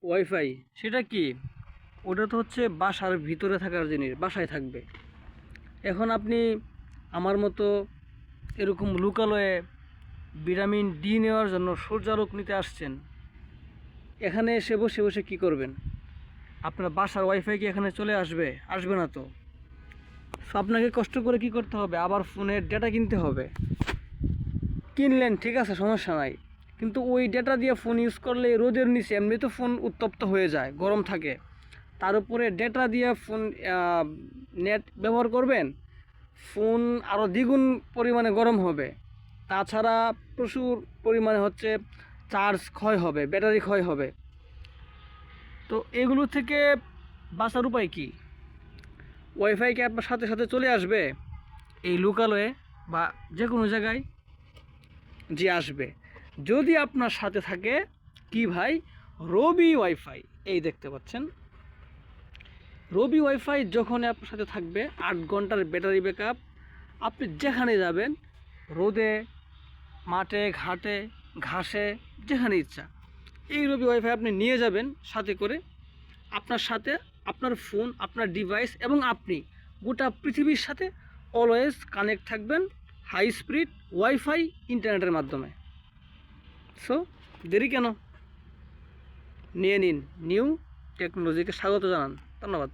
Wifi সেটা কি? ওটা তো হচ্ছে বাসার ভিতরে থাকার জিনিস, বাসায় থাকবে। এখন আপনি আমার মতো এরকম লোকালয়ে ভিটামিন ডি নেওয়ার জন্য সূর্যালোক নিতে আসছেন, এখানে এসে বসে বসে কী করবেন? আপনার বাসার ওয়াইফাই কি এখানে চলে আসবে? আসবে না তো। সো আপনাকে কষ্ট করে কি করতে হবে? আবার ফোনের ডেটা কিনতে হবে। কিনলেন, ঠিক আছে, সমস্যা নাই, কিন্তু ওই ডেটা দিয়ে ফোন ইউজ করলে রোদের নিচে এমনি তো ফোন উত্তপ্ত হয়ে যায়, গরম থাকে, তার উপরে ডেটা দিয়ে ফোন নেট ব্যবহার করবেন, ফোন আরও দ্বিগুণ পরিমাণে গরম হবে। তাছাড়া প্রচুর পরিমাণে হচ্ছে চার্জ ক্ষয় হবে, ব্যাটারি ক্ষয় হবে। তো এগুলো থেকে বাঁচার উপায় কি? ওয়াইফাই কি আপনার সাথে সাথে চলে আসবে এই লোকালয়ে বা যে কোনো জায়গায়? যে আসবে, যদি আপনার সাথে থাকে কি ভাই, রবি ওয়াইফাই। এই দেখতে পাচ্ছেন, রবি ওয়াইফাই যখন আপনার সাথে থাকবে, 8 ঘন্টার ব্যাটারি ব্যাকআপ। আপনি যেখানে যাবেন, রোদে, মাঠে, ঘাটে, ঘাসে, যেখানে ইচ্ছা, এই রবি ওয়াইফাই আপনি নিয়ে যাবেন সাথে করে। আপনার সাথে আপনার ফোন, আপনার ডিভাইস এবং আপনি গোটা পৃথিবীর সাথে অলওয়েজ কানেক্ট থাকবেন হাই স্পিড ওয়াইফাই ইন্টারনেটের মাধ্যমে। সো দেরি কেন? নিয়ে নিন, নিউ টেকনোলজিকে স্বাগত জানান। ধন্যবাদ।